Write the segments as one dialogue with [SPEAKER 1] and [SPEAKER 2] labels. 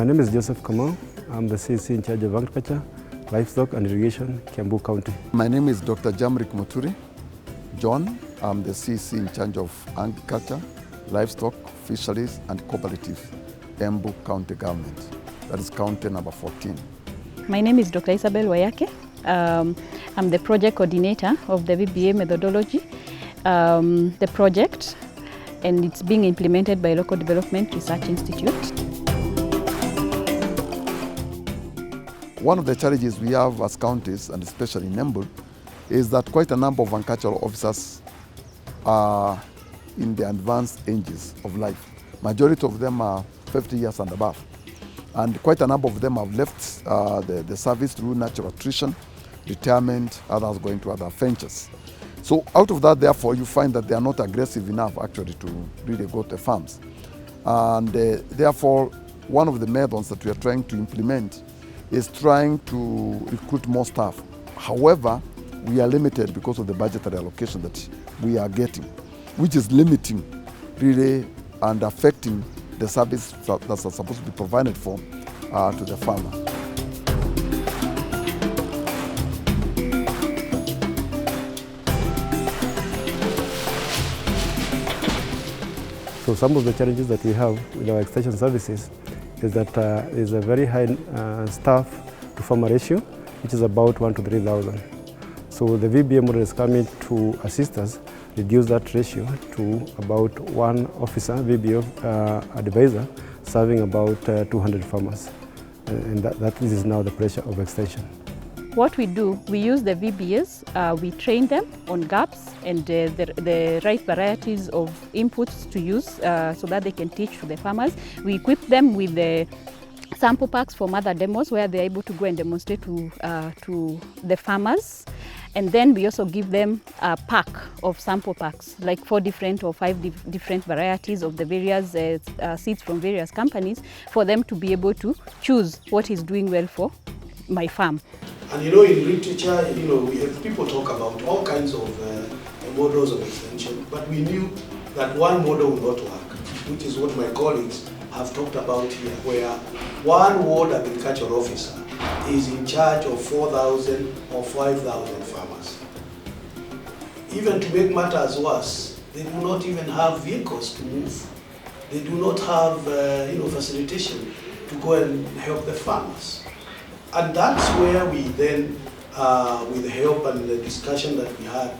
[SPEAKER 1] My name is Joseph Kamau. I'm the CEC in charge of agriculture, livestock and irrigation, Kiambu County.
[SPEAKER 2] My name is Dr. Jamrik Muturi John. I'm the CEC in charge of agriculture, livestock, fisheries and cooperatives, Embu County government. That is county number 14.
[SPEAKER 3] My name is Dr. Isabel Wayake. I'm the project coordinator of the VBA methodology, the project, and it's being implemented by Local Development Research Institute.
[SPEAKER 2] One of the challenges we have as counties, and especially in Embu, is that quite a number of agricultural officers are in the advanced ages of life. Majority of them are 50 years and above. And quite a number of them have left the service through natural attrition, retirement, others going to other ventures. So out of that, therefore, you find that they are not aggressive enough actually to really go to the farms. And therefore, one of the methods that we are trying to implement is trying to recruit more staff. However, we are limited because of the budgetary allocation that we are getting, which is limiting really and affecting the service that's supposed to be provided for to the farmer.
[SPEAKER 1] So some of the challenges that we have with our extension services is that there's a very high staff to farmer ratio, which is about 1 to 3,000. So the VBA model is coming to assist us reduce that ratio to about one officer, VBA advisor, serving about 200 farmers. And that is now the pressure of extension.
[SPEAKER 3] What we do, we use the VBAs, we train them on gaps and the right varieties of inputs to use so that they can teach to the farmers. We equip them with the sample packs for mother demos where they're able to go and demonstrate to the farmers. And then we also give them a pack of sample packs, like 4 different or 5 different varieties of the various seeds from various companies for them to be able to choose what is doing well for my farm.
[SPEAKER 4] And in literature, we have people talk about all kinds of models of extension, but we knew that one model would not work, which is what my colleagues have talked about here, where one ward agricultural officer is in charge of 4,000 or 5,000 farmers. Even to make matters worse, they do not even have vehicles to move. They do not have facilitation to go and help the farmers. And that's where we then, with the help and the discussion that we had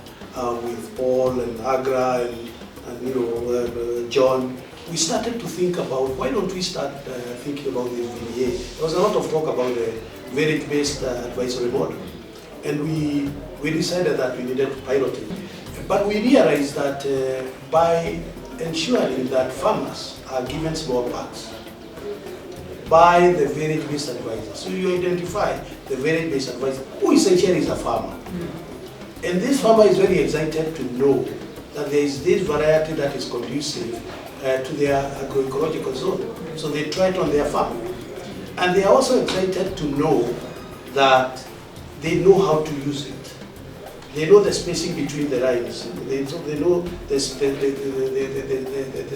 [SPEAKER 4] with Paul and Agra and John, we started to think about why don't we start thinking about the VBA. There was a lot of talk about the merit-based advisory model, and we decided that we needed to pilot it. But we realized that by ensuring that farmers are given small packs by the merit-based advisor, so you identify the merit-based advisor, who essentially is a farmer. And this farmer is very excited to know that there is this variety that is conducive to their agroecological zone. So they try it on their farm. And they are also excited to know that they know how to use it. They know the spacing between the lines. They know the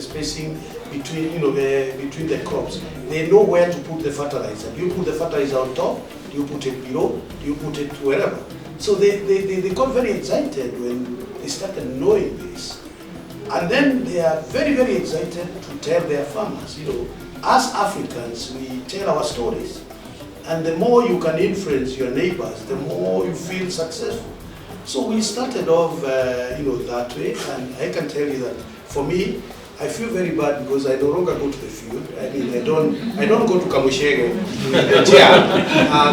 [SPEAKER 4] spacing between the crops. They know where to put the fertilizer. Do you put the fertilizer on top? Do you put it below? Do you put it wherever? So they got very excited when they started knowing this. And then they are very, very excited to tell their farmers. As Africans, we tell our stories. And the more you can influence your neighbors, the more you feel successful. So we started off, that way. And I can tell you that for me, I feel very bad because I no longer go to the field. I mean, I don't go to Kamushege with the chair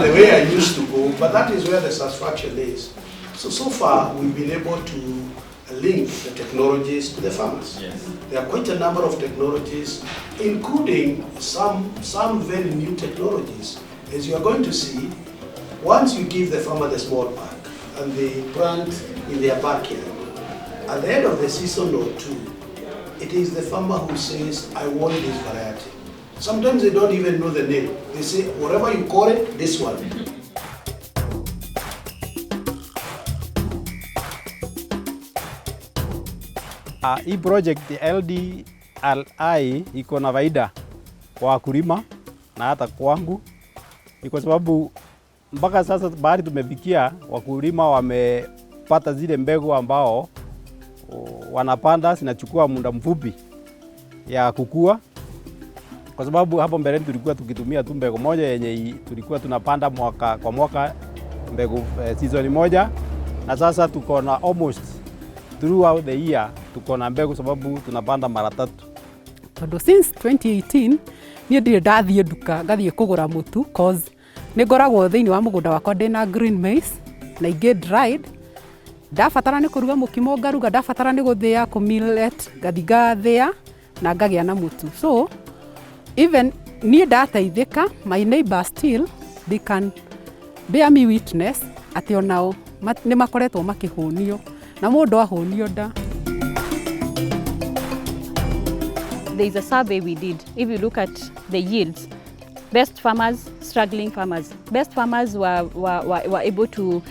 [SPEAKER 4] the way I used to go. But that is where the satisfaction is. So far, we've been able to link the technologies to the farmers. Yes. There are quite a number of technologies, including some very new technologies. As you are going to see, once you give the farmer the small pack and they plant in their backyard, at the end of the season or two, it is the farmer who says, I want this variety. Sometimes they don't even know the name. They say, whatever you call it, this one.
[SPEAKER 5] Hii project LDRI iko na faida kwa wakulima na hata kwangu ni kwa sababu mpaka sasa bahari tumefikia, wakulima wamepata zile mbegu ambao wanapanda zinachukua muda mfupi ya kukua, kwa sababu hapo mbeleni tulikuwa tukitumia tu mbegu moja yenye tulikuwa tunapanda mwaka kwa mwaka mbegu season moja, na sasa tuko na almost throughout the year tuko na mbegu sababu tunapanda mara 3.
[SPEAKER 6] Tondu since 2018 niĩ ndirĩ ndathiĩ nduka ngathiĩ kũgũra mũtu cause nĩ ngoragwo thĩinĩ wa mũgũnda wakwa ndĩna green maize na ingĩ dried. Ndabatara nĩ kũruga mũkimo ngaruga, ndabatara nĩ gũthĩa millet ngathi ngathĩa na ngagĩa na mũtu. So even niĩ ndateithĩka, my neighbor still they can bear me witness atĩ onao nĩ makoretwo makĩhũnio na mũndũ ahũnio nda.
[SPEAKER 3] There is a survey we did. If you look at the yields, best farmers, struggling farmers. Best farmers were able to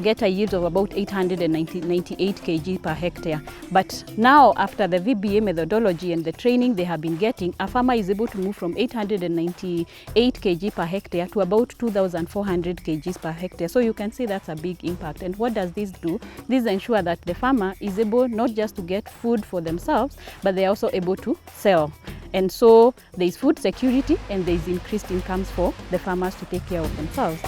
[SPEAKER 3] get a yield of about 898 kg per hectare. But now, after the VBA methodology and the training they have been getting, a farmer is able to move from 898 kg per hectare to about 2,400 kg per hectare. So you can see that's a big impact. And what does this do? This ensures that the farmer is able not just to get food for themselves, but they're also able to sell. And so there is food security and there is increased incomes for the farmers to take care of themselves.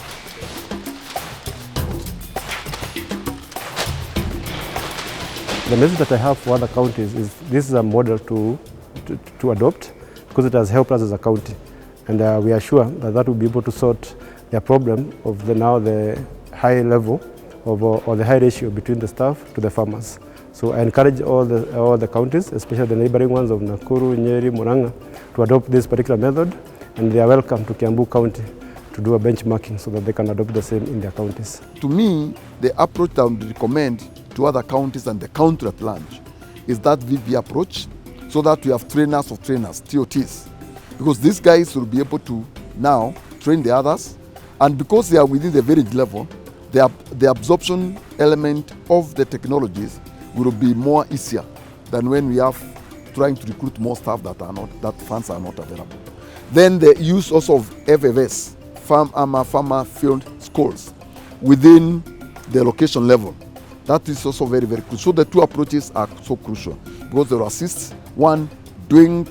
[SPEAKER 1] The message that I have for other counties is this is a model to adopt, because it has helped us as a county. And we are sure that that will be able to sort their problem of the high level of, or the high ratio between the staff to the farmers. So I encourage all the counties, especially the neighboring ones of Nakuru, Nyeri, Murang'a, to adopt this particular method, and they are welcome to Kiambu County to do a benchmarking so that they can adopt the same in their counties.
[SPEAKER 2] To me, the approach that I would recommend to other counties and the country at large is that VBA approach, so that we have trainers of trainers, TOTs, because these guys will be able to now train the others, and because they are within the village level, the absorption element of the technologies will be more easier than when we have trying to recruit more staff that funds are not available. Then the use also of FFS, farmer field schools, within the location level. That is also very, very crucial. So the two approaches are so crucial because they will assist, one, doing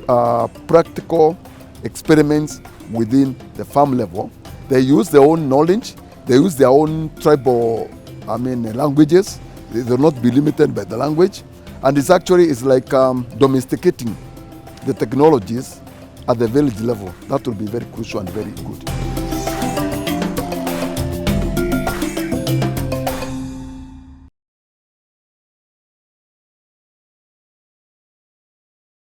[SPEAKER 2] practical experiments within the farm level. They use their own knowledge, they use their own tribal languages. They will not be limited by the language. And it's like domesticating the technologies at the village level. That will be very crucial and very good.